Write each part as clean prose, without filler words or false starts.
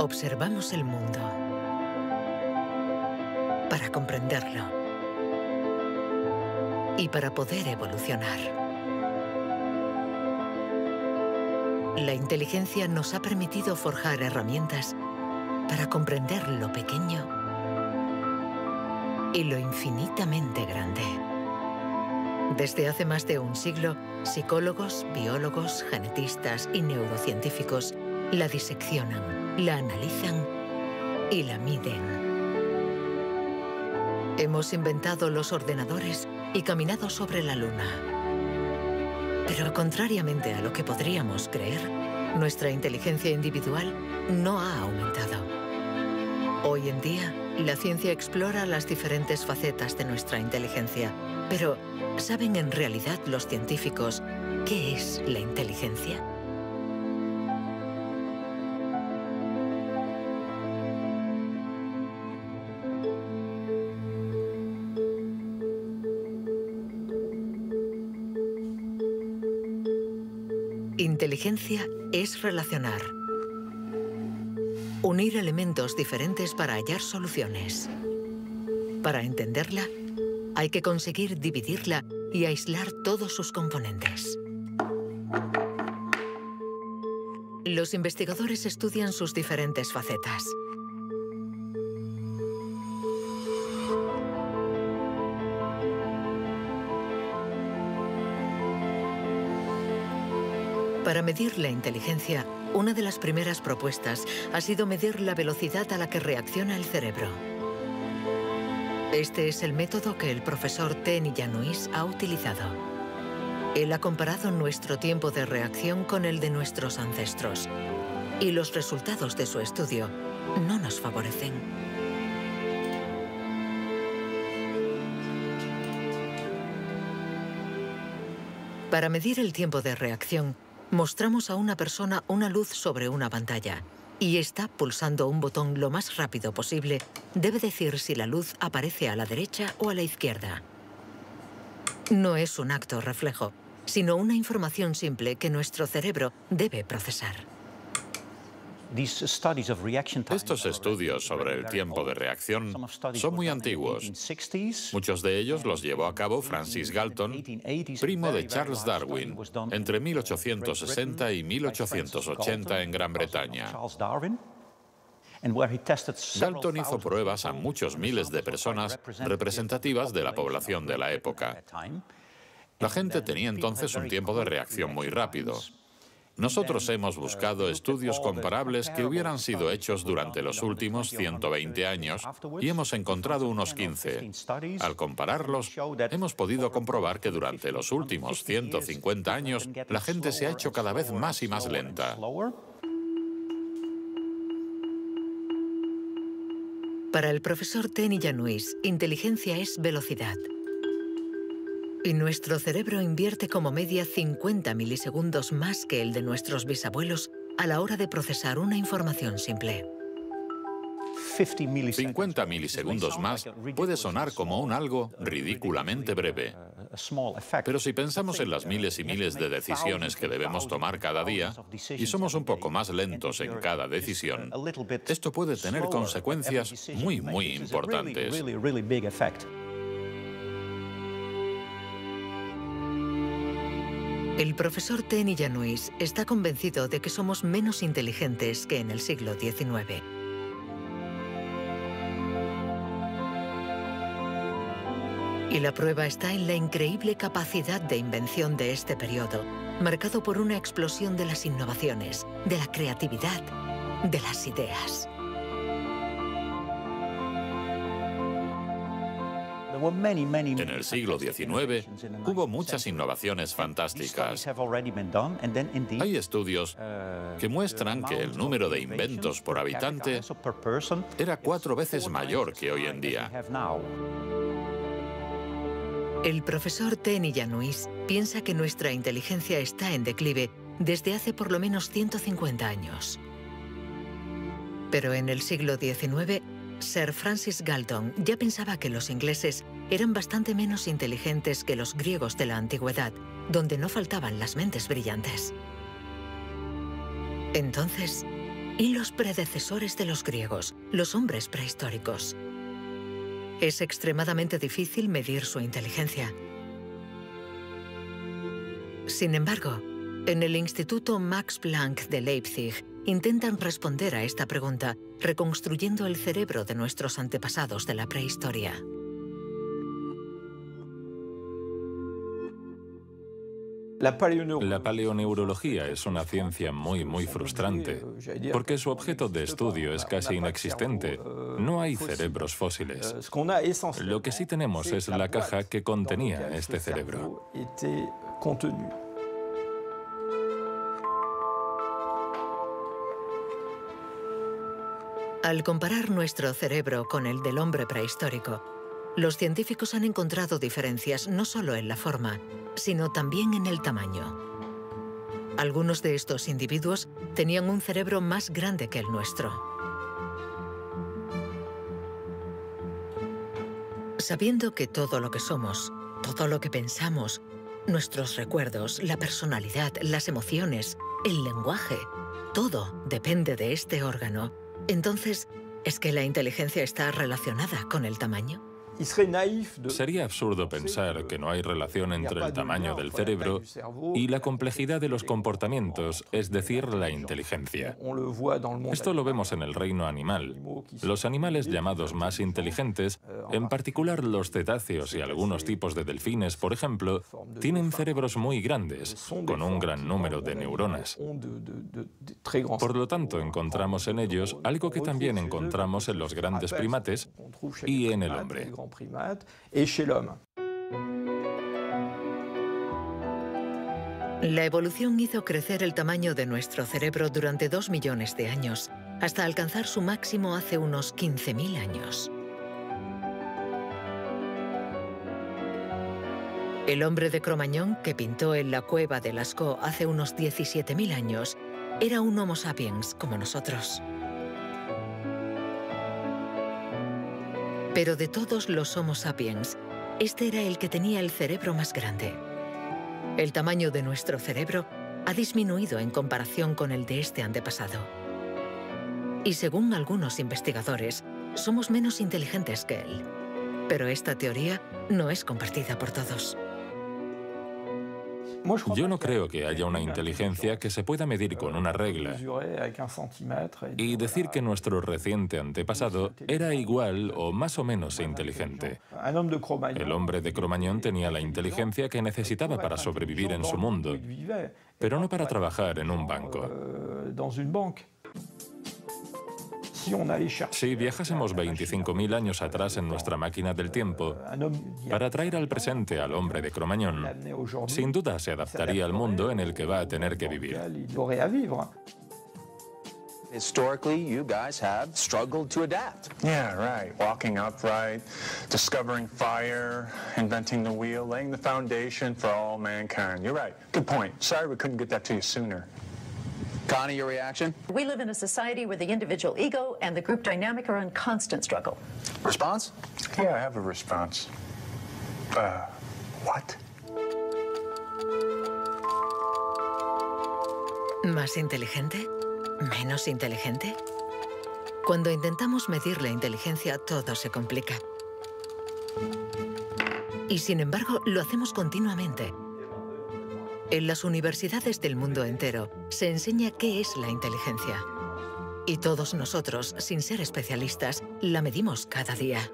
Observamos el mundo para comprenderlo y para poder evolucionar. La inteligencia nos ha permitido forjar herramientas para comprender lo pequeño y lo infinitamente grande. Desde hace más de un siglo, psicólogos, biólogos, genetistas y neurocientíficos la diseccionan, la analizan y la miden. Hemos inventado los ordenadores y caminado sobre la Luna. Pero contrariamente a lo que podríamos creer, nuestra inteligencia individual no ha aumentado. Hoy en día, la ciencia explora las diferentes facetas de nuestra inteligencia. Pero, ¿saben en realidad los científicos qué es la inteligencia? Inteligencia es relacionar, unir elementos diferentes para hallar soluciones. Para entenderla, hay que conseguir dividirla y aislar todos sus componentes. Los investigadores estudian sus diferentes facetas. Para medir la inteligencia, una de las primeras propuestas ha sido medir la velocidad a la que reacciona el cerebro. Este es el método que el profesor Tenny Yanois ha utilizado. Él ha comparado nuestro tiempo de reacción con el de nuestros ancestros. Y los resultados de su estudio no nos favorecen. Para medir el tiempo de reacción, mostramos a una persona una luz sobre una pantalla y esta, pulsando un botón lo más rápido posible, debe decir si la luz aparece a la derecha o a la izquierda. No es un acto reflejo, sino una información simple que nuestro cerebro debe procesar. Estos estudios sobre el tiempo de reacción son muy antiguos. Muchos de ellos los llevó a cabo Francis Galton, primo de Charles Darwin, entre 1860 y 1880 en Gran Bretaña. Galton hizo pruebas a muchos miles de personas representativas de la población de la época. La gente tenía entonces un tiempo de reacción muy rápido. Nosotros hemos buscado estudios comparables que hubieran sido hechos durante los últimos 120 años y hemos encontrado unos 15. Al compararlos, hemos podido comprobar que durante los últimos 150 años la gente se ha hecho cada vez más y más lenta. Para el profesor Tenny Yanois, inteligencia es velocidad. Y nuestro cerebro invierte como media 50 milisegundos más que el de nuestros bisabuelos a la hora de procesar una información simple. 50 milisegundos más puede sonar como un algo ridículamente breve. Pero si pensamos en las miles y miles de decisiones que debemos tomar cada día, y somos un poco más lentos en cada decisión, esto puede tener consecuencias muy, muy importantes. El profesor Tenny Yanois está convencido de que somos menos inteligentes que en el siglo XIX. Y la prueba está en la increíble capacidad de invención de este periodo, marcado por una explosión de las innovaciones, de la creatividad, de las ideas. En el siglo XIX hubo muchas innovaciones fantásticas. Hay estudios que muestran que el número de inventos por habitante era 4 veces mayor que hoy en día. El profesor Tenny Yanois piensa que nuestra inteligencia está en declive desde hace por lo menos 150 años. Pero en el siglo XIX, Sir Francis Galton ya pensaba que los ingleses eran bastante menos inteligentes que los griegos de la antigüedad, donde no faltaban las mentes brillantes. Entonces, y los predecesores de los griegos, los hombres prehistóricos. Es extremadamente difícil medir su inteligencia. Sin embargo, en el Instituto Max Planck de Leipzig intentan responder a esta pregunta reconstruyendo el cerebro de nuestros antepasados de la prehistoria. La paleoneurología es una ciencia muy frustrante, porque su objeto de estudio es casi inexistente. No hay cerebros fósiles. Lo que sí tenemos es la caja que contenía este cerebro. Al comparar nuestro cerebro con el del hombre prehistórico, los científicos han encontrado diferencias no solo en la forma, sino también en el tamaño. Algunos de estos individuos tenían un cerebro más grande que el nuestro. Sabiendo que todo lo que somos, todo lo que pensamos, nuestros recuerdos, la personalidad, las emociones, el lenguaje, todo depende de este órgano, entonces, ¿es que la inteligencia está relacionada con el tamaño? Sería absurdo pensar que no hay relación entre el tamaño del cerebro y la complejidad de los comportamientos, es decir, la inteligencia. Esto lo vemos en el reino animal. Los animales llamados más inteligentes, en particular los cetáceos y algunos tipos de delfines, por ejemplo, tienen cerebros muy grandes, con un gran número de neuronas. Por lo tanto, encontramos en ellos algo que también encontramos en los grandes primates y en el hombre. La evolución hizo crecer el tamaño de nuestro cerebro durante 2 millones de años, hasta alcanzar su máximo hace unos 15.000 años. El hombre de Cro-Magnon, que pintó en la cueva de Lascaux hace unos 17.000 años, era un Homo sapiens como nosotros. Pero de todos los Homo sapiens, este era el que tenía el cerebro más grande. El tamaño de nuestro cerebro ha disminuido en comparación con el de este antepasado. Y según algunos investigadores, somos menos inteligentes que él. Pero esta teoría no es compartida por todos. Yo no creo que haya una inteligencia que se pueda medir con una regla y decir que nuestro reciente antepasado era igual o más o menos inteligente. El hombre de Cro-Magnon tenía la inteligencia que necesitaba para sobrevivir en su mundo, pero no para trabajar en un banco. Si viajásemos 25.000 años atrás en nuestra máquina del tiempo para traer al presente al hombre de Cro-Magnon, sin duda se adaptaría al mundo en el que va a tener que vivir. Historically, you guys have struggled to adapt. Yeah, right. Walking upright, discovering fire, inventing the wheel, laying the foundation for all mankind. You're right. Good point. Sorry we couldn't get that to you sooner. Connie, your reaction? We live in a society where the individual ego and the group dynamic are in constant struggle. Response? Yeah, I have a response. What? ¿Más inteligente? ¿Menos inteligente? Cuando intentamos medir la inteligencia, todo se complica. Y sin embargo, lo hacemos continuamente. En las universidades del mundo entero se enseña qué es la inteligencia. Y todos nosotros, sin ser especialistas, la medimos cada día.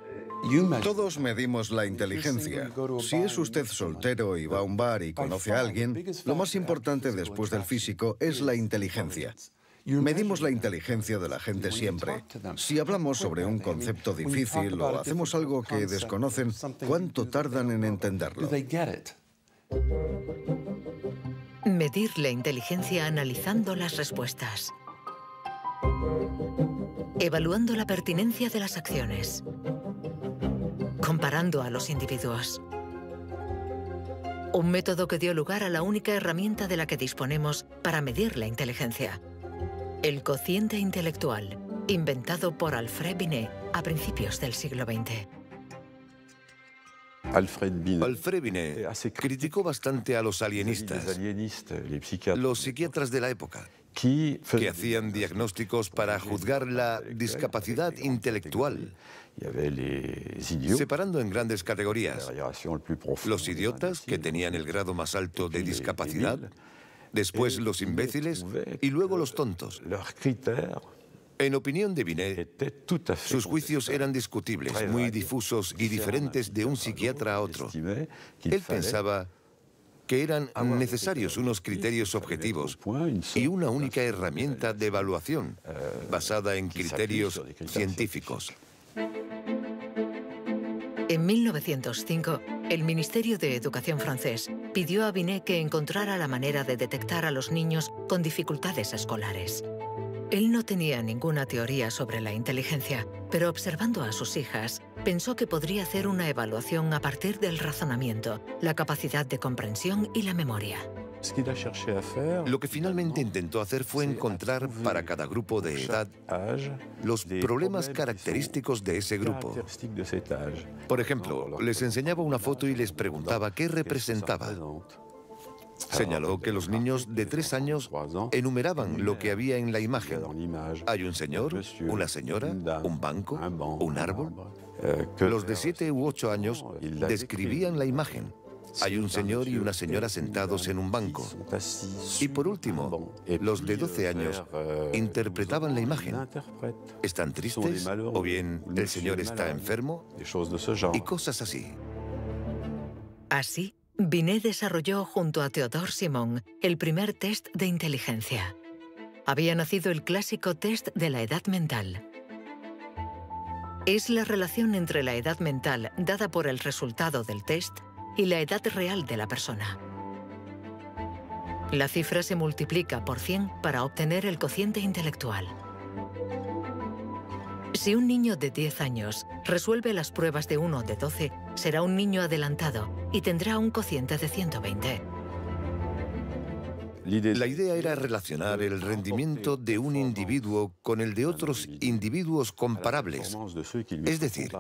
Todos medimos la inteligencia. Si es usted soltero y va a un bar y conoce a alguien, lo más importante después del físico es la inteligencia. Medimos la inteligencia de la gente siempre. Si hablamos sobre un concepto difícil o hacemos algo que desconocen, ¿cuánto tardan en entenderlo? Medir la inteligencia analizando las respuestas. Evaluando la pertinencia de las acciones. Comparando a los individuos. Un método que dio lugar a la única herramienta de la que disponemos para medir la inteligencia. El cociente intelectual, inventado por Alfred Binet a principios del siglo XX. Alfred Binet criticó bastante a los alienistas, los psiquiatras de la época, que hacían diagnósticos para juzgar la discapacidad intelectual, separando en grandes categorías: los idiotas, que tenían el grado más alto de discapacidad, después los imbéciles y luego los tontos. En opinión de Binet, sus juicios eran discutibles, muy difusos y diferentes de un psiquiatra a otro. Él pensaba que eran necesarios unos criterios objetivos y una única herramienta de evaluación basada en criterios científicos. En 1905, el Ministerio de Educación francés pidió a Binet que encontrara la manera de detectar a los niños con dificultades escolares. Él no tenía ninguna teoría sobre la inteligencia, pero observando a sus hijas, pensó que podría hacer una evaluación a partir del razonamiento, la capacidad de comprensión y la memoria. Lo que finalmente intentó hacer fue encontrar para cada grupo de edad los problemas característicos de ese grupo. Por ejemplo, les enseñaba una foto y les preguntaba qué representaba. Señaló que los niños de 3 años enumeraban lo que había en la imagen. Hay un señor, una señora, un banco, un árbol. Los de 7 u 8 años describían la imagen. Hay un señor y una señora sentados en un banco. Y por último, los de 12 años interpretaban la imagen. ¿Están tristes? ¿O bien el señor está enfermo? Y cosas así. Así, Binet desarrolló junto a Théodore Simon el primer test de inteligencia. Había nacido el clásico test de la edad mental. Es la relación entre la edad mental dada por el resultado del test y la edad real de la persona. La cifra se multiplica por 100 para obtener el cociente intelectual. Si un niño de 10 años resuelve las pruebas de uno de 12, será un niño adelantado y tendrá un cociente de 120. La idea era relacionar el rendimiento de un individuo con el de otros individuos comparables, es decir,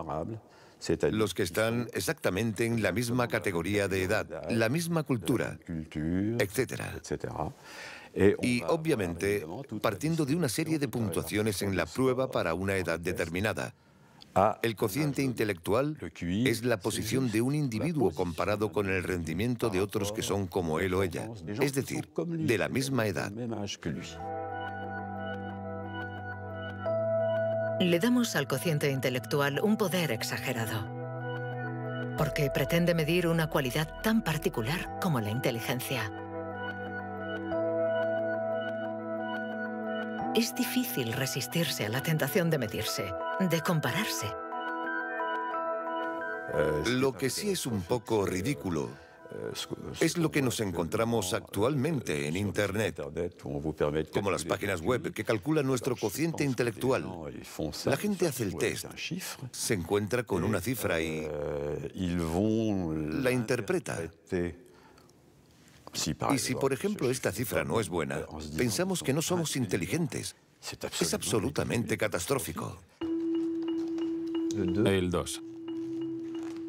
los que están exactamente en la misma categoría de edad, la misma cultura, etc. Y, obviamente, partiendo de una serie de puntuaciones en la prueba para una edad determinada. El cociente intelectual es la posición de un individuo comparado con el rendimiento de otros que son como él o ella, es decir, de la misma edad. Le damos al cociente intelectual un poder exagerado, porque pretende medir una cualidad tan particular como la inteligencia. Es difícil resistirse a la tentación de medirse, de compararse. Lo que sí es un poco ridículo es lo que nos encontramos actualmente en Internet, como las páginas web que calculan nuestro cociente intelectual. La gente hace el test, se encuentra con una cifra y la interpreta. Y si, por ejemplo, esta cifra no es buena, pensamos que no somos inteligentes. Es absolutamente catastrófico. El 2.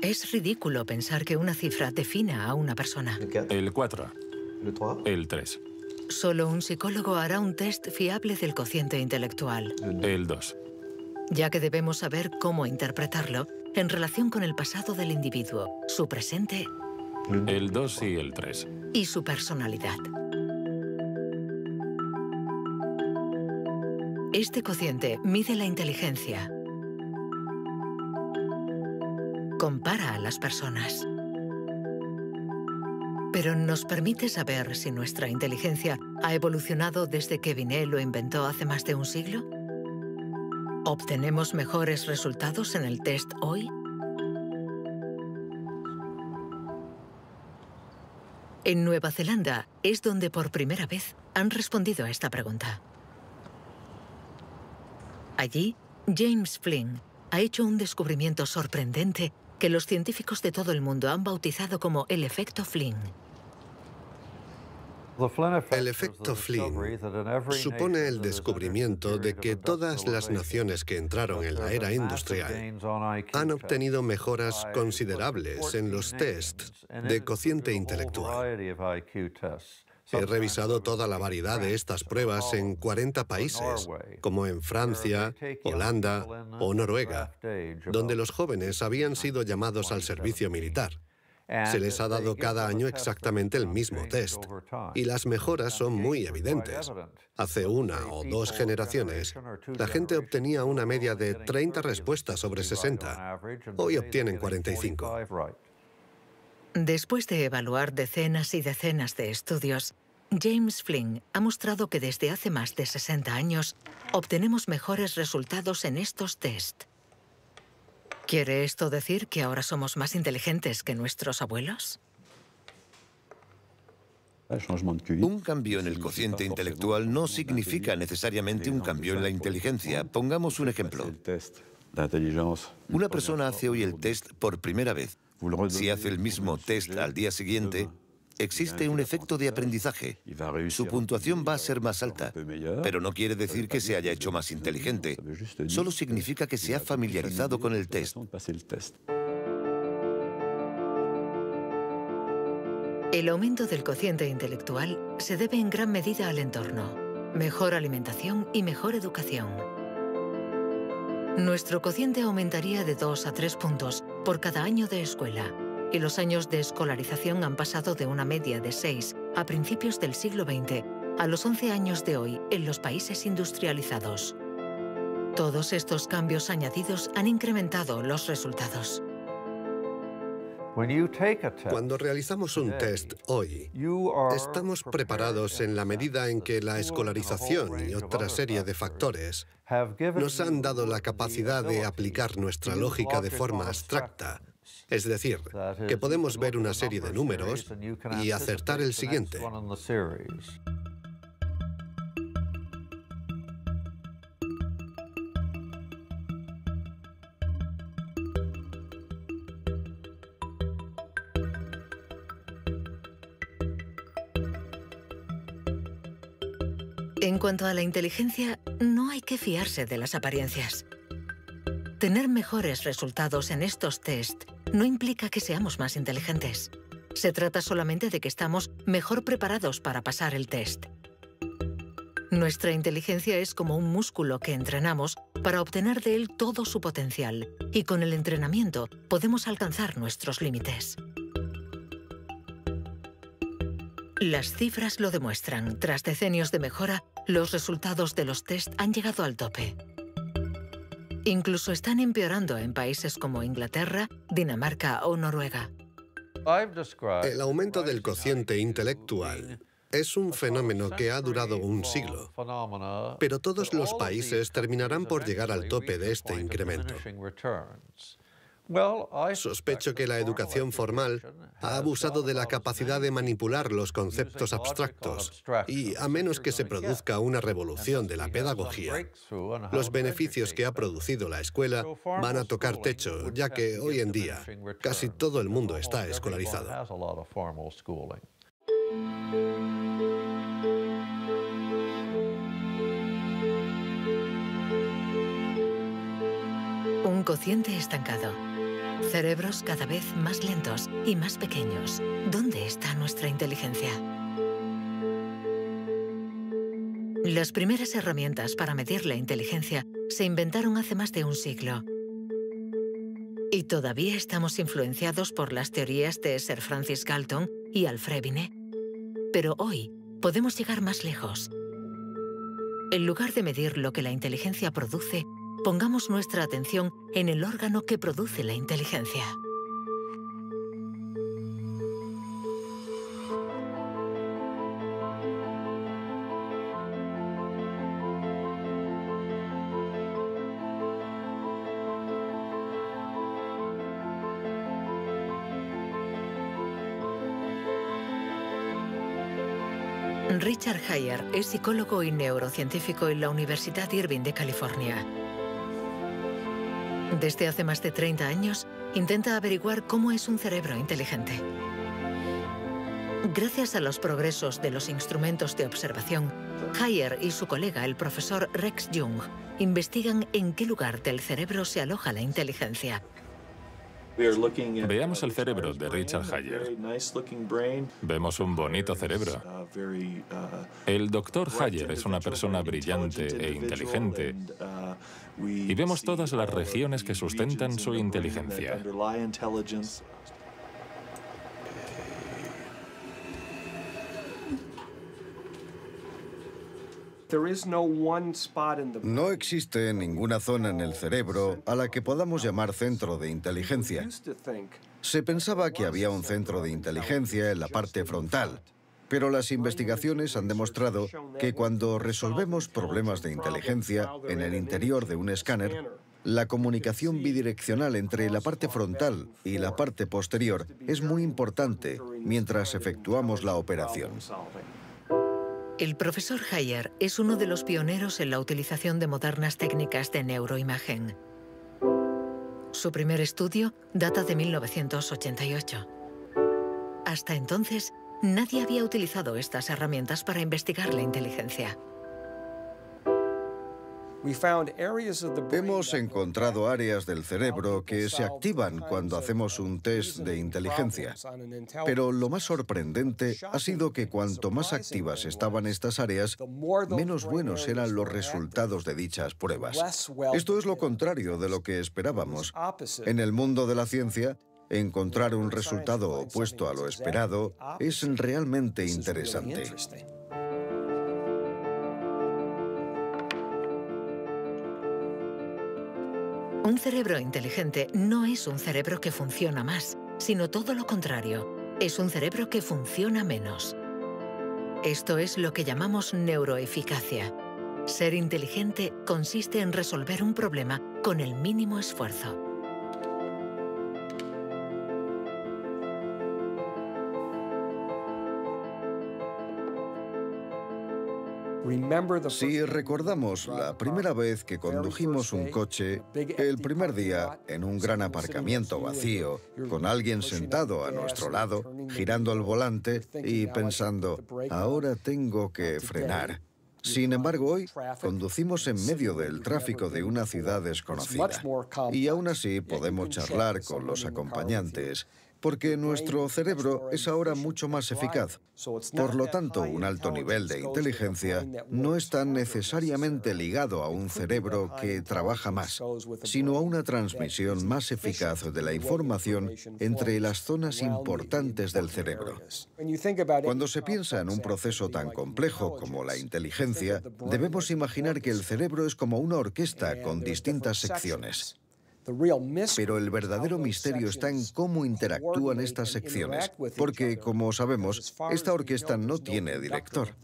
Es ridículo pensar que una cifra defina a una persona. El 4. El 3. Solo un psicólogo hará un test fiable del cociente intelectual. El 2. Ya que debemos saber cómo interpretarlo en relación con el pasado del individuo, su presente El 2 y el 3. y su personalidad. Este cociente mide la inteligencia. Compara a las personas. Pero ¿nos permite saber si nuestra inteligencia ha evolucionado desde que Binet lo inventó hace más de un siglo? ¿Obtenemos mejores resultados en el test hoy? En Nueva Zelanda es donde por primera vez han respondido a esta pregunta. Allí, James Flynn ha hecho un descubrimiento sorprendente que los científicos de todo el mundo han bautizado como el efecto Flynn. El efecto Flynn supone el descubrimiento de que todas las naciones que entraron en la era industrial han obtenido mejoras considerables en los tests de cociente intelectual. He revisado toda la variedad de estas pruebas en 40 países, como en Francia, Holanda o Noruega, donde los jóvenes habían sido llamados al servicio militar. Se les ha dado cada año exactamente el mismo test, y las mejoras son muy evidentes. Hace 1 o 2 generaciones, la gente obtenía una media de 30 respuestas sobre 60. Hoy obtienen 45. Después de evaluar decenas y decenas de estudios, James Flynn ha mostrado que desde hace más de 60 años obtenemos mejores resultados en estos test. ¿Quiere esto decir que ahora somos más inteligentes que nuestros abuelos? Un cambio en el cociente intelectual no significa necesariamente un cambio en la inteligencia. Pongamos un ejemplo. Una persona hace hoy el test por primera vez. Si hace el mismo test al día siguiente, existe un efecto de aprendizaje. Su puntuación va a ser más alta, pero no quiere decir que se haya hecho más inteligente. Solo significa que se ha familiarizado con el test. El aumento del cociente intelectual se debe en gran medida al entorno, mejor alimentación y mejor educación. Nuestro cociente aumentaría de 2 a 3 puntos por cada año de escuela, y los años de escolarización han pasado de una media de 6 a principios del siglo XX a los 11 años de hoy en los países industrializados. Todos estos cambios añadidos han incrementado los resultados. Cuando realizamos un test hoy, estamos preparados en la medida en que la escolarización y otra serie de factores nos han dado la capacidad de aplicar nuestra lógica de forma abstracta. Es decir, que podemos ver una serie de números y acertar el siguiente. En cuanto a la inteligencia, no hay que fiarse de las apariencias. Tener mejores resultados en estos test no implica que seamos más inteligentes. Se trata solamente de que estamos mejor preparados para pasar el test. Nuestra inteligencia es como un músculo que entrenamos para obtener de él todo su potencial, y con el entrenamiento podemos alcanzar nuestros límites. Las cifras lo demuestran. Tras decenios de mejora, los resultados de los test han llegado al tope. Incluso están empeorando en países como Inglaterra, Dinamarca o Noruega. El aumento del cociente intelectual es un fenómeno que ha durado un siglo, pero todos los países terminarán por llegar al tope de este incremento. Sospecho que la educación formal ha abusado de la capacidad de manipular los conceptos abstractos y, a menos que se produzca una revolución de la pedagogía, los beneficios que ha producido la escuela van a tocar techo, ya que hoy en día casi todo el mundo está escolarizado. Un cociente estancado. Cerebros cada vez más lentos y más pequeños. ¿Dónde está nuestra inteligencia? Las primeras herramientas para medir la inteligencia se inventaron hace más de un siglo. Y todavía estamos influenciados por las teorías de Sir Francis Galton y Alfred Binet. Pero hoy podemos llegar más lejos. En lugar de medir lo que la inteligencia produce, pongamos nuestra atención en el órgano que produce la inteligencia. Richard Heyer es psicólogo y neurocientífico en la Universidad Irving de California. Desde hace más de 30 años, intenta averiguar cómo es un cerebro inteligente. Gracias a los progresos de los instrumentos de observación, Heyer y su colega, el profesor Rex Jung, investigan en qué lugar del cerebro se aloja la inteligencia. Veamos el cerebro de Richard Hayer. Vemos un bonito cerebro. El doctor Hayer es una persona brillante e inteligente y vemos todas las regiones que sustentan su inteligencia. No existe ninguna zona en el cerebro a la que podamos llamar centro de inteligencia. Se pensaba que había un centro de inteligencia en la parte frontal, pero las investigaciones han demostrado que cuando resolvemos problemas de inteligencia en el interior de un escáner, la comunicación bidireccional entre la parte frontal y la parte posterior es muy importante mientras efectuamos la operación. El profesor Hayer es uno de los pioneros en la utilización de modernas técnicas de neuroimagen. Su primer estudio data de 1988. Hasta entonces, nadie había utilizado estas herramientas para investigar la inteligencia. Hemos encontrado áreas del cerebro que se activan cuando hacemos un test de inteligencia. Pero lo más sorprendente ha sido que cuanto más activas estaban estas áreas, menos buenos eran los resultados de dichas pruebas. Esto es lo contrario de lo que esperábamos. En el mundo de la ciencia, encontrar un resultado opuesto a lo esperado es realmente interesante. Un cerebro inteligente no es un cerebro que funciona más, sino todo lo contrario. Es un cerebro que funciona menos. Esto es lo que llamamos neuroeficacia. Ser inteligente consiste en resolver un problema con el mínimo esfuerzo. Si recordamos la primera vez que condujimos un coche, el primer día en un gran aparcamiento vacío, con alguien sentado a nuestro lado, girando el volante y pensando, ahora tengo que frenar. Sin embargo, hoy conducimos en medio del tráfico de una ciudad desconocida y aún así podemos charlar con los acompañantes, porque nuestro cerebro es ahora mucho más eficaz. Por lo tanto, un alto nivel de inteligencia no está necesariamente ligado a un cerebro que trabaja más, sino a una transmisión más eficaz de la información entre las zonas importantes del cerebro. Cuando se piensa en un proceso tan complejo como la inteligencia, debemos imaginar que el cerebro es como una orquesta con distintas secciones. Pero el verdadero misterio está en cómo interactúan estas secciones, porque, como sabemos, esta orquesta no tiene director.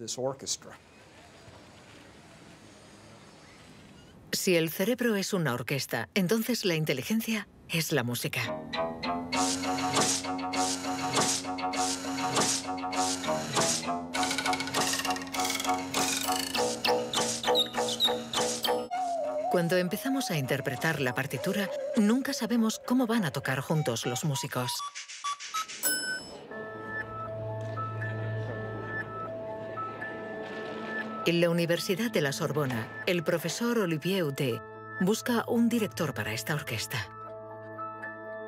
Si el cerebro es una orquesta, entonces la inteligencia es la música. Cuando empezamos a interpretar la partitura, nunca sabemos cómo van a tocar juntos los músicos. En la Universidad de la Sorbona, el profesor Olivier Houdet busca un director para esta orquesta.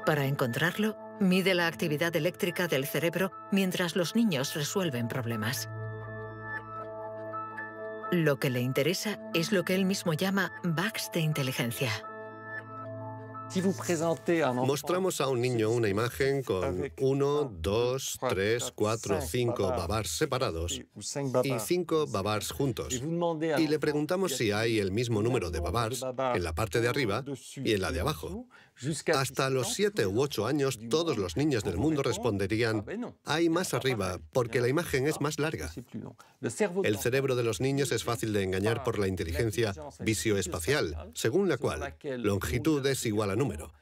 Para encontrarlo, mide la actividad eléctrica del cerebro mientras los niños resuelven problemas. Lo que le interesa es lo que él mismo llama bugs de inteligencia. Mostramos a un niño una imagen con 1, 2, 3, 4, 5 babars separados y 5 babars juntos. Y le preguntamos si hay el mismo número de babars en la parte de arriba y en la de abajo. Hasta los 7 u 8 años, todos los niños del mundo responderían, hay más arriba, porque la imagen es más larga. El cerebro de los niños es fácil de engañar por la inteligencia visioespacial, según la cual longitud es igual a número.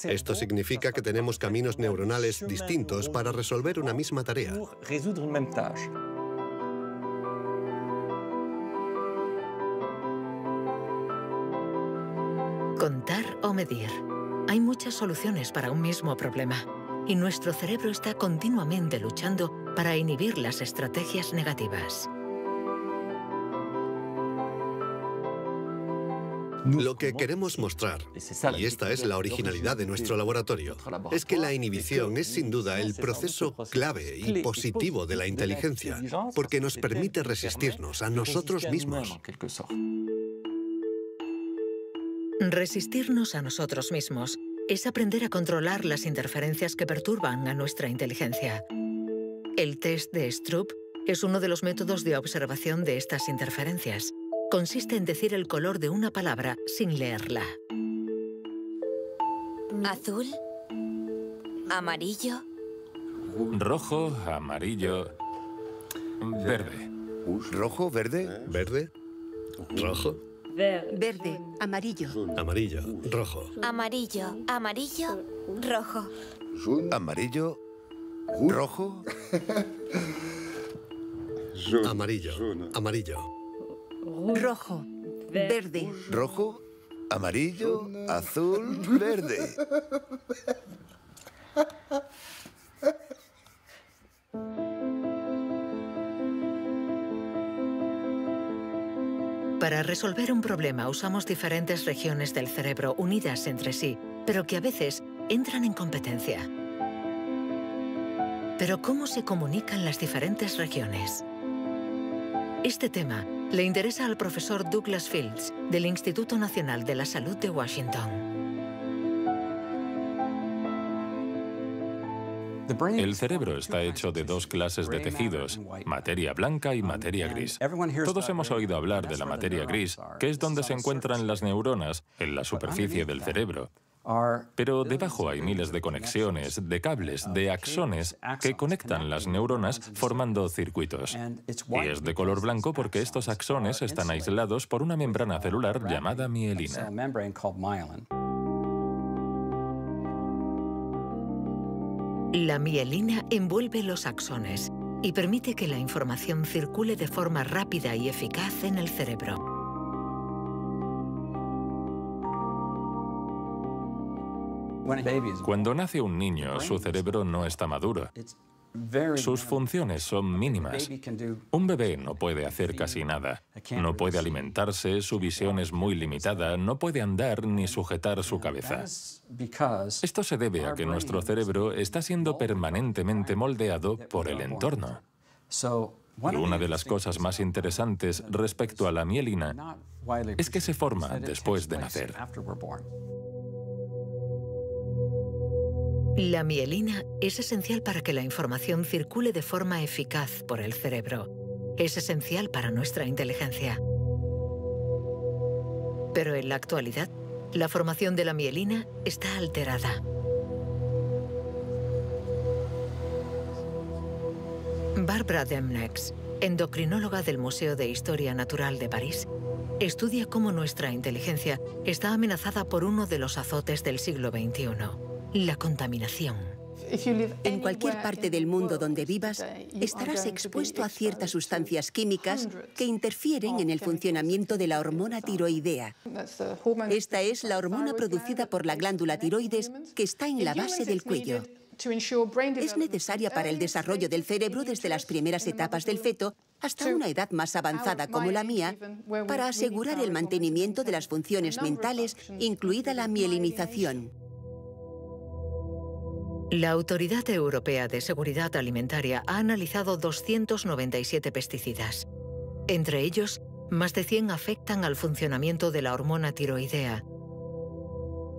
Esto significa que tenemos caminos neuronales distintos para resolver una misma tarea. Contar o medir. Hay muchas soluciones para un mismo problema, y nuestro cerebro está continuamente luchando para inhibir las estrategias negativas. Lo que queremos mostrar, y esta es la originalidad de nuestro laboratorio, es que la inhibición es sin duda el proceso clave y positivo de la inteligencia, porque nos permite resistirnos a nosotros mismos. Resistirnos a nosotros mismos es aprender a controlar las interferencias que perturban a nuestra inteligencia. El test de Stroop es uno de los métodos de observación de estas interferencias. Consiste en decir el color de una palabra sin leerla. Azul, amarillo, rojo, amarillo, verde. ¿Rojo, verde? ¿Verde? ¿Rojo? Verde, amarillo. Amarillo, rojo. amarillo, amarillo, rojo. Amarillo, rojo. Amarillo, amarillo. Rojo, verde. Rojo, amarillo, azul, verde. Para resolver un problema usamos diferentes regiones del cerebro unidas entre sí, pero que a veces entran en competencia. Pero ¿cómo se comunican las diferentes regiones? Este tema le interesa al profesor Douglas Fields, del Instituto Nacional de la Salud de Washington. El cerebro está hecho de dos clases de tejidos, materia blanca y materia gris. Todos hemos oído hablar de la materia gris, que es donde se encuentran las neuronas, en la superficie del cerebro. Pero debajo hay miles de conexiones, de cables, de axones que conectan las neuronas formando circuitos. Y es de color blanco porque estos axones están aislados por una membrana celular llamada mielina. La mielina envuelve los axones y permite que la información circule de forma rápida y eficaz en el cerebro. Cuando nace un niño, su cerebro no está maduro. Sus funciones son mínimas. Un bebé no puede hacer casi nada. No puede alimentarse, su visión es muy limitada, no puede andar ni sujetar su cabeza. Esto se debe a que nuestro cerebro está siendo permanentemente moldeado por el entorno. Y una de las cosas más interesantes respecto a la mielina es que se forma después de nacer. La mielina es esencial para que la información circule de forma eficaz por el cerebro. Es esencial para nuestra inteligencia. Pero en la actualidad, la formación de la mielina está alterada. Barbara Demnex, endocrinóloga del Museo de Historia Natural de París, estudia cómo nuestra inteligencia está amenazada por uno de los azotes del siglo XXI. La contaminación. En cualquier parte del mundo donde vivas, estarás expuesto a ciertas sustancias químicas que interfieren en el funcionamiento de la hormona tiroidea. Esta es la hormona producida por la glándula tiroides que está en la base del cuello. Es necesaria para el desarrollo del cerebro desde las primeras etapas del feto hasta una edad más avanzada como la mía, para asegurar el mantenimiento de las funciones mentales, incluida la mielinización. La Autoridad Europea de Seguridad Alimentaria ha analizado 297 pesticidas. Entre ellos, más de 100 afectan al funcionamiento de la hormona tiroidea,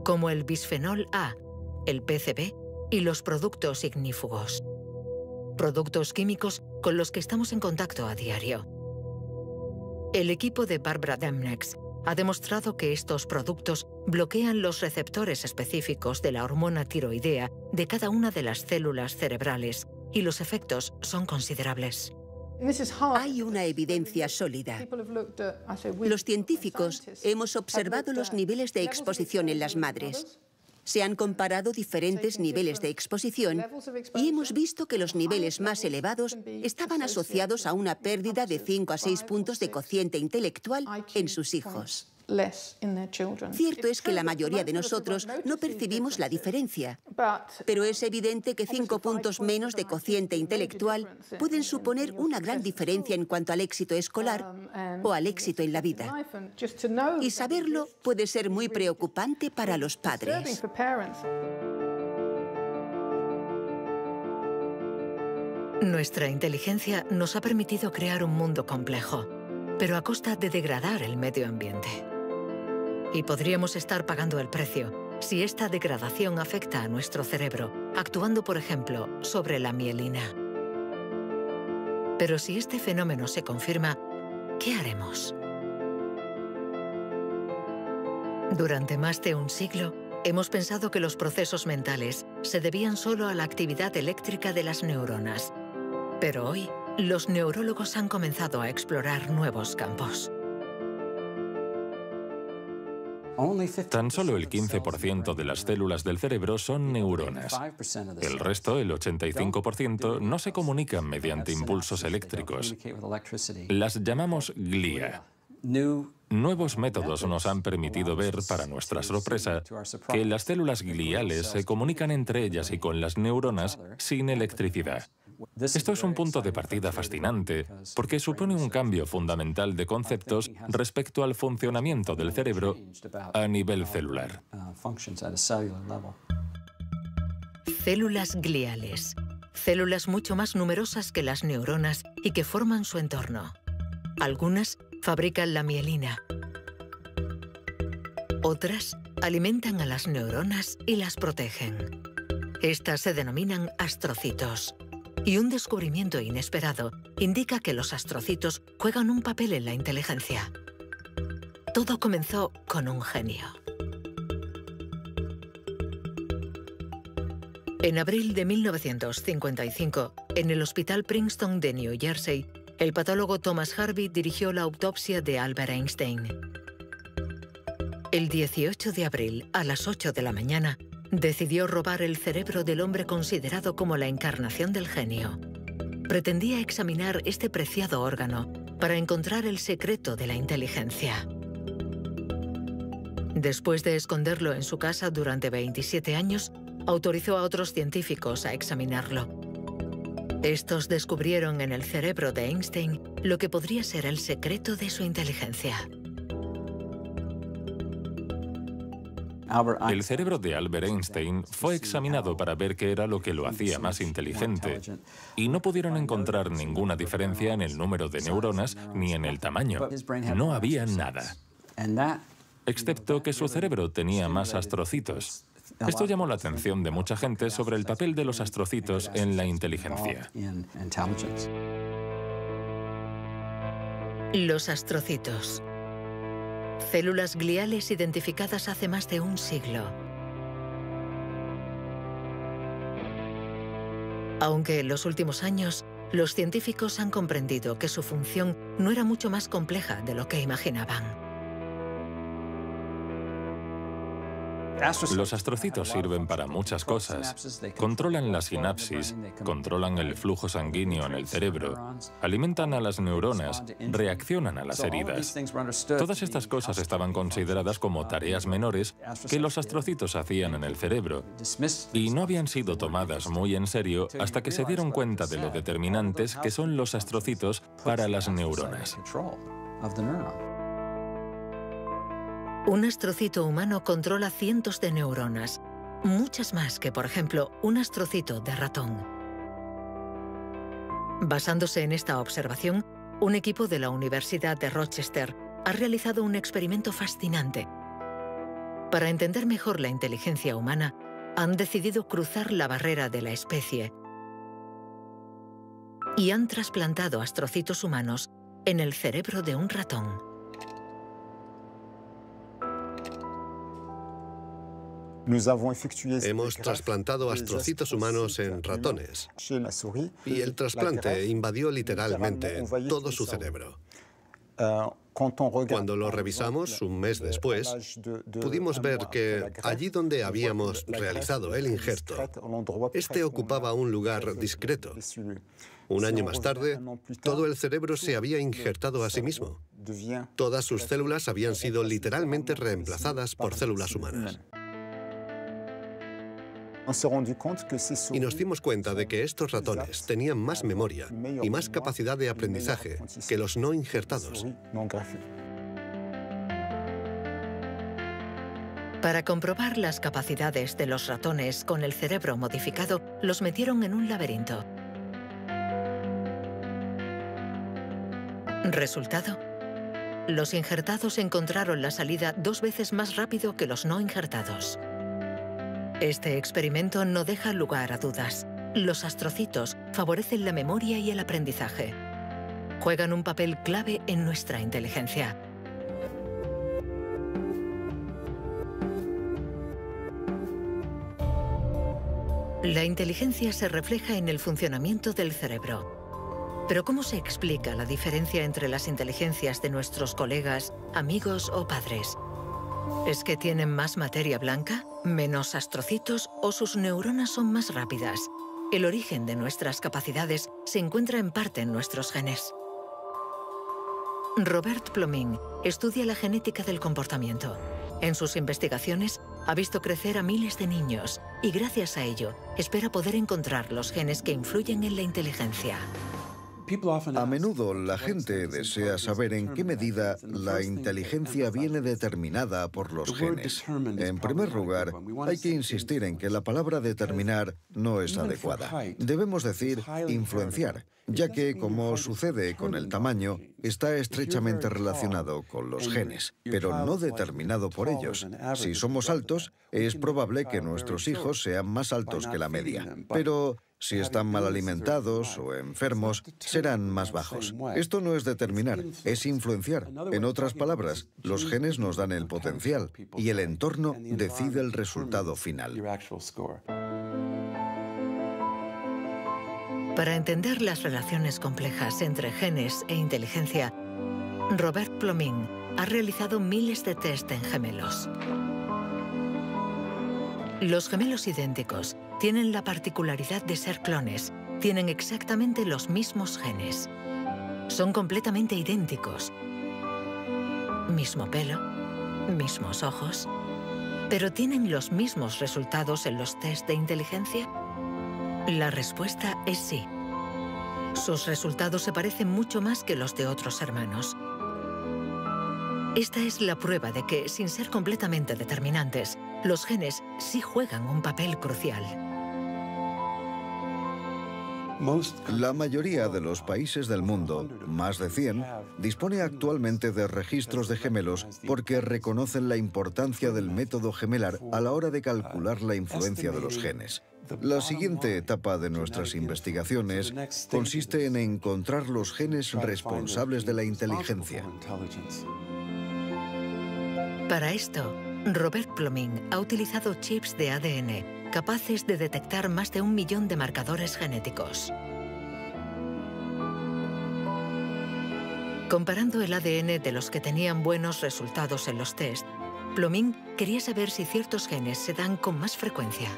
como el bisfenol A, el PCB y los productos ignífugos. Productos químicos con los que estamos en contacto a diario. El equipo de Barbara Demnex ha demostrado que estos productos bloquean los receptores específicos de la hormona tiroidea de cada una de las células cerebrales y los efectos son considerables. Hay una evidencia sólida. Los científicos hemos observado los niveles de exposición en las madres. Se han comparado diferentes niveles de exposición y hemos visto que los niveles más elevados estaban asociados a una pérdida de 5 a 6 puntos de cociente intelectual en sus hijos. Cierto es que la mayoría de nosotros no percibimos la diferencia, pero es evidente que 5 puntos menos de cociente intelectual pueden suponer una gran diferencia en cuanto al éxito escolar o al éxito en la vida. Y saberlo puede ser muy preocupante para los padres. Nuestra inteligencia nos ha permitido crear un mundo complejo, pero a costa de degradar el medio ambiente. Y podríamos estar pagando el precio si esta degradación afecta a nuestro cerebro, actuando, por ejemplo, sobre la mielina. Pero si este fenómeno se confirma, ¿qué haremos? Durante más de un siglo, hemos pensado que los procesos mentales se debían solo a la actividad eléctrica de las neuronas. Pero hoy, los neurólogos han comenzado a explorar nuevos campos. Tan solo el 15% de las células del cerebro son neuronas. El resto, el 85%, no se comunican mediante impulsos eléctricos. Las llamamos glía. Nuevos métodos nos han permitido ver, para nuestra sorpresa, que las células gliales se comunican entre ellas y con las neuronas sin electricidad. Esto es un punto de partida fascinante, porque supone un cambio fundamental de conceptos respecto al funcionamiento del cerebro a nivel celular. Células gliales. Células mucho más numerosas que las neuronas y que forman su entorno. Algunas fabrican la mielina. Otras alimentan a las neuronas y las protegen. Estas se denominan astrocitos. Y un descubrimiento inesperado indica que los astrocitos juegan un papel en la inteligencia. Todo comenzó con un genio. En abril de 1955, en el Hospital Princeton de New Jersey, el patólogo Thomas Harvey dirigió la autopsia de Albert Einstein. El 18 de abril, a las 8 de la mañana, decidió robar el cerebro del hombre considerado como la encarnación del genio. Pretendía examinar este preciado órgano para encontrar el secreto de la inteligencia. Después de esconderlo en su casa durante 27 años, autorizó a otros científicos a examinarlo. Estos descubrieron en el cerebro de Einstein lo que podría ser el secreto de su inteligencia. El cerebro de Albert Einstein fue examinado para ver qué era lo que lo hacía más inteligente, y no pudieron encontrar ninguna diferencia en el número de neuronas ni en el tamaño. No había nada, excepto que su cerebro tenía más astrocitos. Esto llamó la atención de mucha gente sobre el papel de los astrocitos en la inteligencia. Los astrocitos. Células gliales identificadas hace más de un siglo. Aunque en los últimos años, los científicos han comprendido que su función no era mucho más compleja de lo que imaginaban. Los astrocitos sirven para muchas cosas. Controlan la sinapsis, controlan el flujo sanguíneo en el cerebro, alimentan a las neuronas, reaccionan a las heridas. Todas estas cosas estaban consideradas como tareas menores que los astrocitos hacían en el cerebro, y no habían sido tomadas muy en serio hasta que se dieron cuenta de lo determinantes que son los astrocitos para las neuronas. Un astrocito humano controla cientos de neuronas, muchas más que, por ejemplo, un astrocito de ratón. Basándose en esta observación, un equipo de la Universidad de Rochester ha realizado un experimento fascinante. Para entender mejor la inteligencia humana, han decidido cruzar la barrera de la especie y han trasplantado astrocitos humanos en el cerebro de un ratón. Hemos trasplantado astrocitos humanos en ratones y el trasplante invadió literalmente todo su cerebro. Cuando lo revisamos un mes después, pudimos ver que allí donde habíamos realizado el injerto, este ocupaba un lugar discreto. Un año más tarde, todo el cerebro se había injertado a sí mismo. Todas sus células habían sido literalmente reemplazadas por células humanas. Y nos dimos cuenta de que estos ratones tenían más memoria y más capacidad de aprendizaje que los no injertados. Para comprobar las capacidades de los ratones con el cerebro modificado, los metieron en un laberinto. Resultado: los injertados encontraron la salida 2 veces más rápido que los no injertados. Este experimento no deja lugar a dudas. Los astrocitos favorecen la memoria y el aprendizaje. Juegan un papel clave en nuestra inteligencia. La inteligencia se refleja en el funcionamiento del cerebro. Pero ¿cómo se explica la diferencia entre las inteligencias de nuestros colegas, amigos o padres? ¿Es que tienen más materia blanca, menos astrocitos o sus neuronas son más rápidas? El origen de nuestras capacidades se encuentra en parte en nuestros genes. Robert Plomin estudia la genética del comportamiento. En sus investigaciones ha visto crecer a miles de niños y gracias a ello espera poder encontrar los genes que influyen en la inteligencia. A menudo la gente desea saber en qué medida la inteligencia viene determinada por los genes. En primer lugar, hay que insistir en que la palabra determinar no es adecuada. Debemos decir influenciar, ya que, como sucede con el tamaño, está estrechamente relacionado con los genes, pero no determinado por ellos. Si somos altos, es probable que nuestros hijos sean más altos que la media, pero si están mal alimentados o enfermos, serán más bajos. Esto no es determinar, es influenciar. En otras palabras, los genes nos dan el potencial y el entorno decide el resultado final. Para entender las relaciones complejas entre genes e inteligencia, Robert Plomin ha realizado miles de test en gemelos. Los gemelos idénticos tienen la particularidad de ser clones, tienen exactamente los mismos genes. Son completamente idénticos. Mismo pelo, mismos ojos, pero ¿tienen los mismos resultados en los test de inteligencia? La respuesta es sí. Sus resultados se parecen mucho más que los de otros hermanos. Esta es la prueba de que, sin ser completamente determinantes, los genes sí juegan un papel crucial. La mayoría de los países del mundo, más de 100, dispone actualmente de registros de gemelos porque reconocen la importancia del método gemelar a la hora de calcular la influencia de los genes. La siguiente etapa de nuestras investigaciones consiste en encontrar los genes responsables de la inteligencia. Para esto, Robert Plomin ha utilizado chips de ADN capaces de detectar más de 1 millón de marcadores genéticos. Comparando el ADN de los que tenían buenos resultados en los test, Plomin quería saber si ciertos genes se dan con más frecuencia.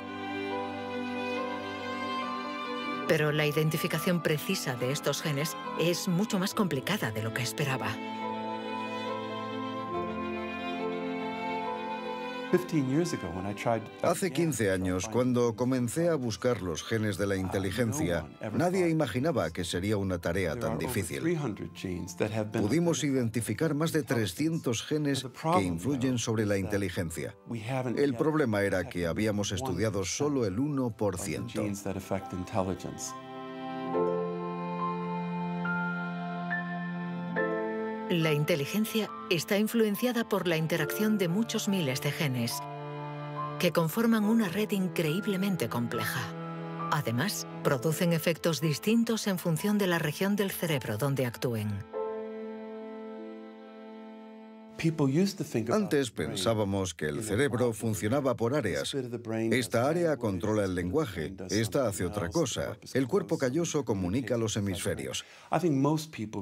Pero la identificación precisa de estos genes es mucho más complicada de lo que esperaba. Hace 15 años, cuando comencé a buscar los genes de la inteligencia, nadie imaginaba que sería una tarea tan difícil. Pudimos identificar más de 300 genes que influyen sobre la inteligencia. El problema era que habíamos estudiado solo el 1%. La inteligencia está influenciada por la interacción de muchos miles de genes que conforman una red increíblemente compleja. Además, producen efectos distintos en función de la región del cerebro donde actúen. Antes pensábamos que el cerebro funcionaba por áreas. Esta área controla el lenguaje, esta hace otra cosa. El cuerpo calloso comunica los hemisferios.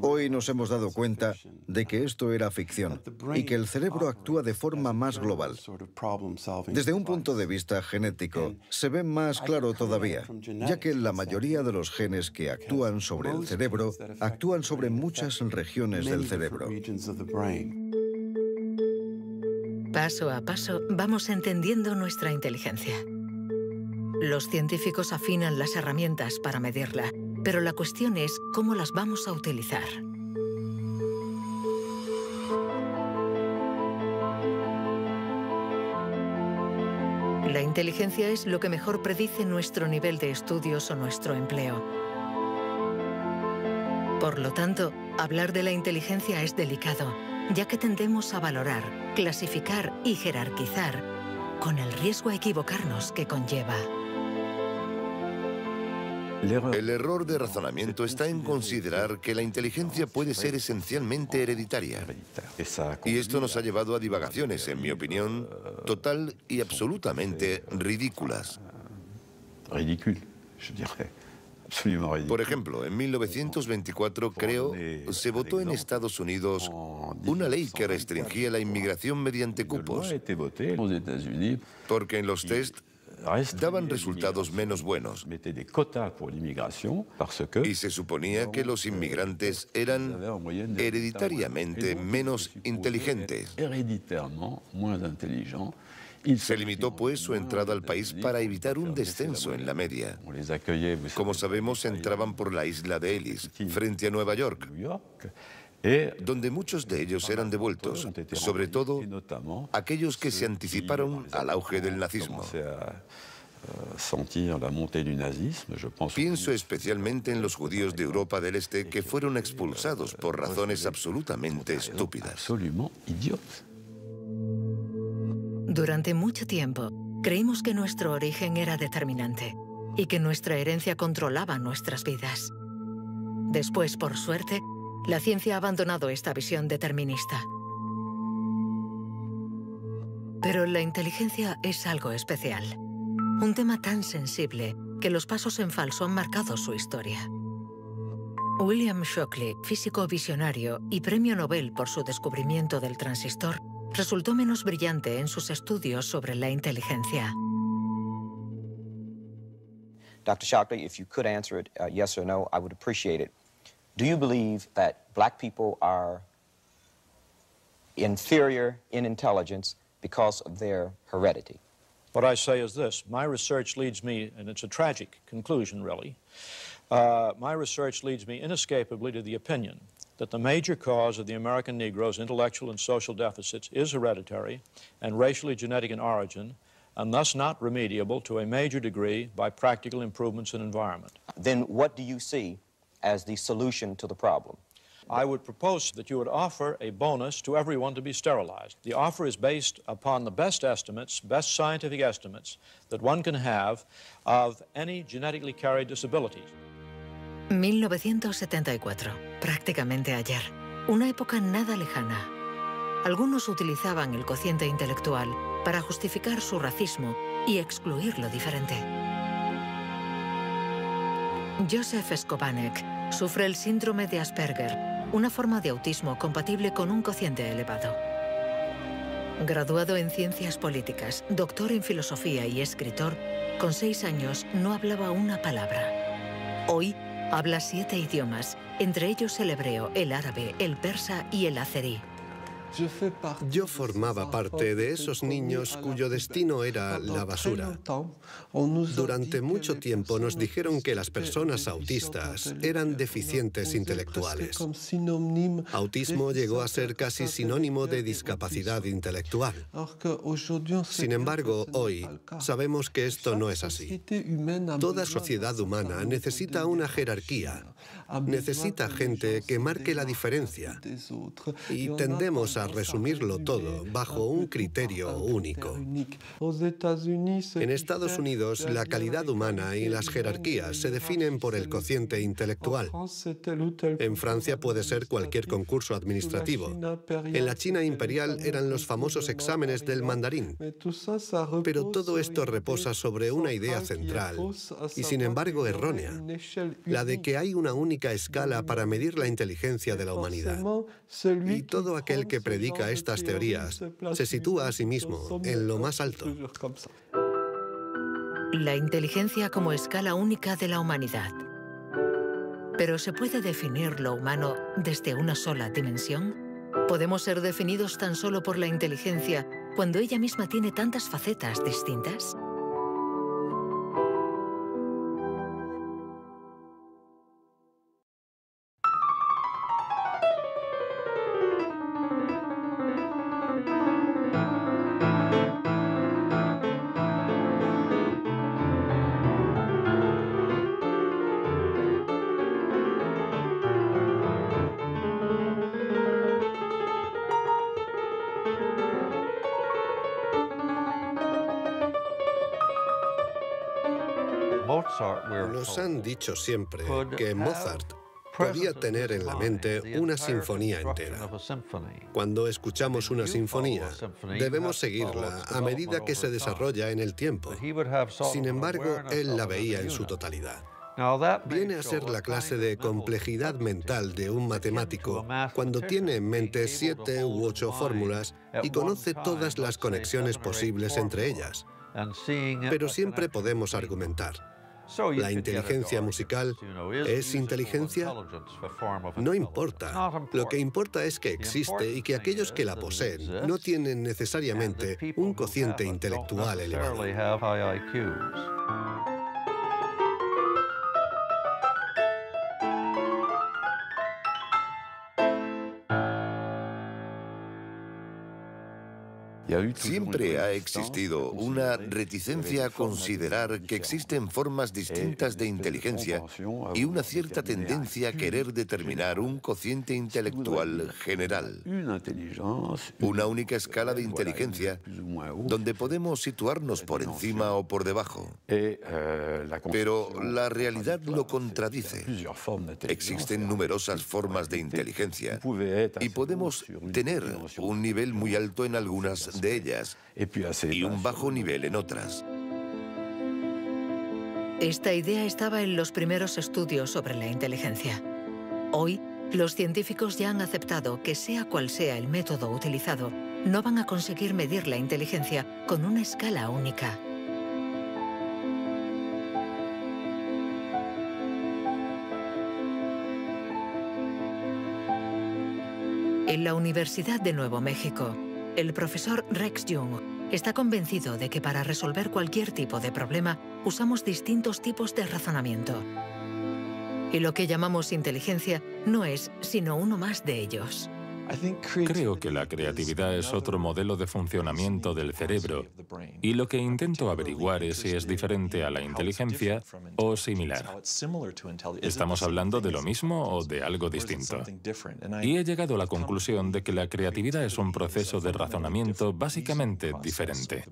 Hoy nos hemos dado cuenta de que esto era ficción y que el cerebro actúa de forma más global. Desde un punto de vista genético, se ve más claro todavía, ya que la mayoría de los genes que actúan sobre el cerebro actúan sobre muchas regiones del cerebro. Paso a paso vamos entendiendo nuestra inteligencia. Los científicos afinan las herramientas para medirla, pero la cuestión es cómo las vamos a utilizar. La inteligencia es lo que mejor predice nuestro nivel de estudios o nuestro empleo. Por lo tanto, hablar de la inteligencia es delicado, ya que tendemos a valorar, clasificar y jerarquizar, con el riesgo a equivocarnos que conlleva. El error de razonamiento está en considerar que la inteligencia puede ser esencialmente hereditaria. Y esto nos ha llevado a divagaciones, en mi opinión, total y absolutamente ridículas. Por ejemplo, en 1924, creo, se votó en Estados Unidos una ley que restringía la inmigración mediante cupos, porque en los test daban resultados menos buenos. Y se suponía que los inmigrantes eran hereditariamente menos inteligentes. Se limitó, pues, su entrada al país para evitar un descenso en la media. Como sabemos, entraban por la isla de Ellis, frente a Nueva York, donde muchos de ellos eran devueltos, sobre todo aquellos que se anticiparon al auge del nazismo. Pienso especialmente en los judíos de Europa del Este que fueron expulsados por razones absolutamente estúpidas. Durante mucho tiempo, creímos que nuestro origen era determinante y que nuestra herencia controlaba nuestras vidas. Después, por suerte, la ciencia ha abandonado esta visión determinista. Pero la inteligencia es algo especial. Un tema tan sensible que los pasos en falso han marcado su historia. William Shockley, físico visionario y premio Nobel por su descubrimiento del transistor, resultó menos brillante en sus estudios sobre la inteligencia. Dr. Shockley, if you could answer it yes or no, I would appreciate it. Do you believe that black people are inferior in intelligence because of their heredity? What I say is this. My research leads me, and it's a tragic conclusion, really, my research leads me inescapably to the opinion that the major cause of the American Negro's intellectual and social deficits is hereditary and racially genetic in origin, and thus not remediable to a major degree by practical improvements in environment. Then what do you see as the solution to the problem? I would propose that you would offer a bonus to everyone to be sterilized. The offer is based upon the best estimates, best scientific estimates that one can have of any genetically carried disabilities. 1974, prácticamente ayer. Una época nada lejana. Algunos utilizaban el cociente intelectual para justificar su racismo y excluir lo diferente. Joseph Skobanek sufre el síndrome de Asperger, una forma de autismo compatible con un cociente elevado. Graduado en ciencias políticas, doctor en filosofía y escritor, con 6 años no hablaba una palabra. Hoy habla 7 idiomas, entre ellos el hebreo, el árabe, el persa y el azerí. Yo formaba parte de esos niños cuyo destino era la basura. Durante mucho tiempo nos dijeron que las personas autistas eran deficientes intelectuales. Autismo llegó a ser casi sinónimo de discapacidad intelectual. Sin embargo, hoy sabemos que esto no es así. Toda sociedad humana necesita una jerarquía, necesita gente que marque la diferencia. Y tendemos a resumirlo todo bajo un criterio único. En Estados Unidos, la calidad humana y las jerarquías se definen por el cociente intelectual. En Francia puede ser cualquier concurso administrativo. En la China imperial eran los famosos exámenes del mandarín. Pero todo esto reposa sobre una idea central, y sin embargo errónea, la de que hay una única escala para medir la inteligencia de la humanidad. Y todo aquel que predica estas teorías se sitúa a sí mismo en lo más alto. La inteligencia como escala única de la humanidad. ¿Pero se puede definir lo humano desde una sola dimensión? ¿Podemos ser definidos tan solo por la inteligencia cuando ella misma tiene tantas facetas distintas? Nos han dicho siempre que Mozart podía tener en la mente una sinfonía entera. Cuando escuchamos una sinfonía, debemos seguirla a medida que se desarrolla en el tiempo. Sin embargo, él la veía en su totalidad. Viene a ser la clase de complejidad mental de un matemático cuando tiene en mente 7 u 8 fórmulas y conoce todas las conexiones posibles entre ellas. Pero siempre podemos argumentar. ¿La inteligencia musical es inteligencia? No importa. Lo que importa es que existe y que aquellos que la poseen no tienen necesariamente un cociente intelectual elevado. Siempre ha existido una reticencia a considerar que existen formas distintas de inteligencia y una cierta tendencia a querer determinar un cociente intelectual general. Una única escala de inteligencia donde podemos situarnos por encima o por debajo. Pero la realidad lo contradice. Existen numerosas formas de inteligencia y podemos tener un nivel muy alto en algunas de ellas y un bajo nivel en otras. Esta idea estaba en los primeros estudios sobre la inteligencia. Hoy, los científicos ya han aceptado que sea cual sea el método utilizado, no van a conseguir medir la inteligencia con una escala única. En la Universidad de Nuevo México, el profesor Rex Jung está convencido de que para resolver cualquier tipo de problema usamos distintos tipos de razonamiento. Y lo que llamamos inteligencia no es sino uno más de ellos. Creo que la creatividad es otro modelo de funcionamiento del cerebro y lo que intento averiguar es si es diferente a la inteligencia o similar. ¿Estamos hablando de lo mismo o de algo distinto? Y he llegado a la conclusión de que la creatividad es un proceso de razonamiento básicamente diferente.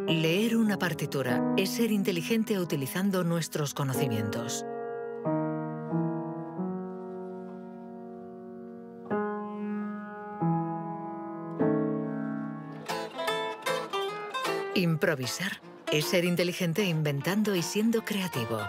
Leer una partitura es ser inteligente utilizando nuestros conocimientos. Improvisar es ser inteligente inventando y siendo creativo.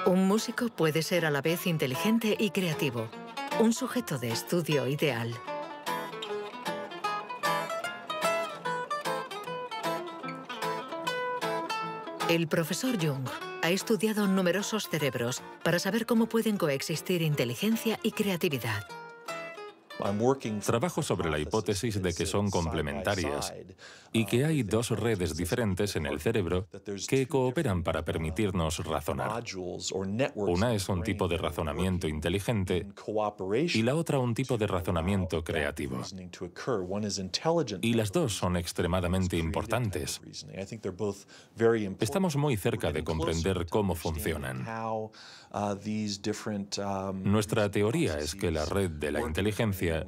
Un músico puede ser a la vez inteligente y creativo, un sujeto de estudio ideal. El profesor Jung ha estudiado numerosos cerebros para saber cómo pueden coexistir inteligencia y creatividad. Trabajo sobre la hipótesis de que son complementarias y que hay dos redes diferentes en el cerebro que cooperan para permitirnos razonar. Una es un tipo de razonamiento inteligente y la otra un tipo de razonamiento creativo. Y las dos son extremadamente importantes. Estamos muy cerca de comprender cómo funcionan. Nuestra teoría es que la red de la inteligencia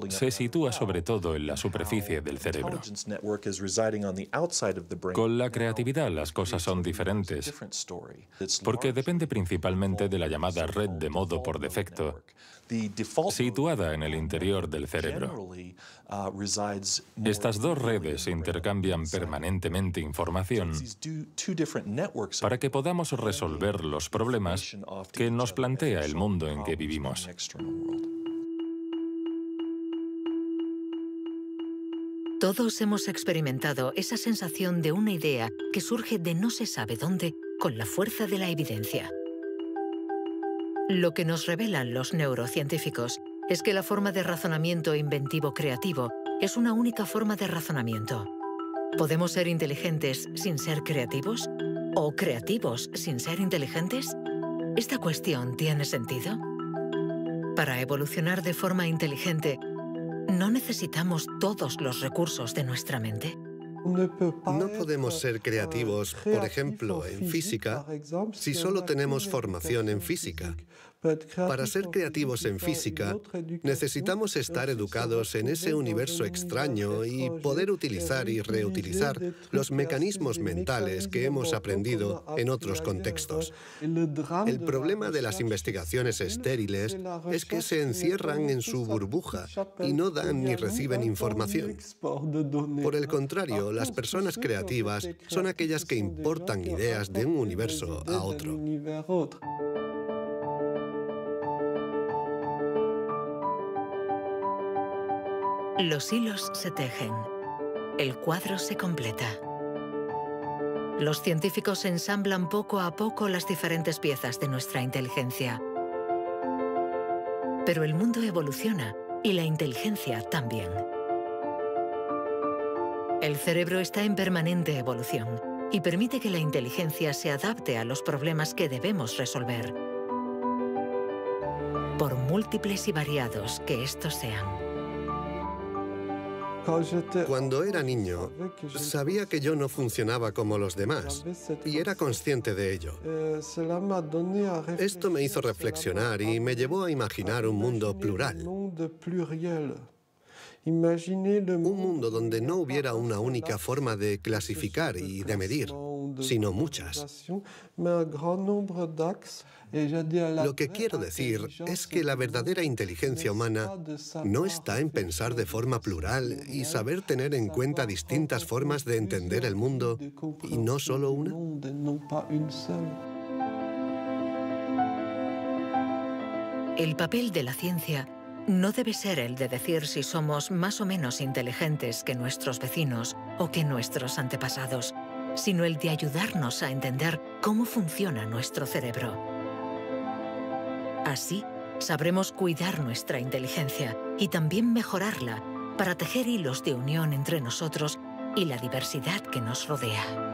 se sitúa sobre todo en la superficie del cerebro. Con la creatividad las cosas son diferentes, porque depende principalmente de la llamada red de modo por defecto, situada en el interior del cerebro. Estas dos redes intercambian permanentemente información para que podamos resolver los problemas que nos plantea el mundo en que vivimos. Todos hemos experimentado esa sensación de una idea que surge de no se sabe dónde con la fuerza de la evidencia. Lo que nos revelan los neurocientíficos es que la forma de razonamiento inventivo-creativo es una única forma de razonamiento. ¿Podemos ser inteligentes sin ser creativos? ¿O creativos sin ser inteligentes? ¿Esta cuestión tiene sentido? Para evolucionar de forma inteligente, ¿no necesitamos todos los recursos de nuestra mente? No podemos ser creativos, por ejemplo, en física, si solo tenemos formación en física. Para ser creativos en física, necesitamos estar educados en ese universo extraño y poder utilizar y reutilizar los mecanismos mentales que hemos aprendido en otros contextos. El problema de las investigaciones estériles es que se encierran en su burbuja y no dan ni reciben información. Por el contrario, las personas creativas son aquellas que importan ideas de un universo a otro. Los hilos se tejen. El cuadro se completa. Los científicos ensamblan poco a poco las diferentes piezas de nuestra inteligencia. Pero el mundo evoluciona y la inteligencia también. El cerebro está en permanente evolución y permite que la inteligencia se adapte a los problemas que debemos resolver, por múltiples y variados que estos sean. Cuando era niño, sabía que yo no funcionaba como los demás y era consciente de ello. Esto me hizo reflexionar y me llevó a imaginar un mundo plural. Un mundo donde no hubiera una única forma de clasificar y de medir, sino muchas. Lo que quiero decir es que la verdadera inteligencia humana no está en pensar de forma plural y saber tener en cuenta distintas formas de entender el mundo y no solo una. El papel de la ciencia no debe ser el de decir si somos más o menos inteligentes que nuestros vecinos o que nuestros antepasados, sino el de ayudarnos a entender cómo funciona nuestro cerebro. Así, sabremos cuidar nuestra inteligencia y también mejorarla para tejer hilos de unión entre nosotros y la diversidad que nos rodea.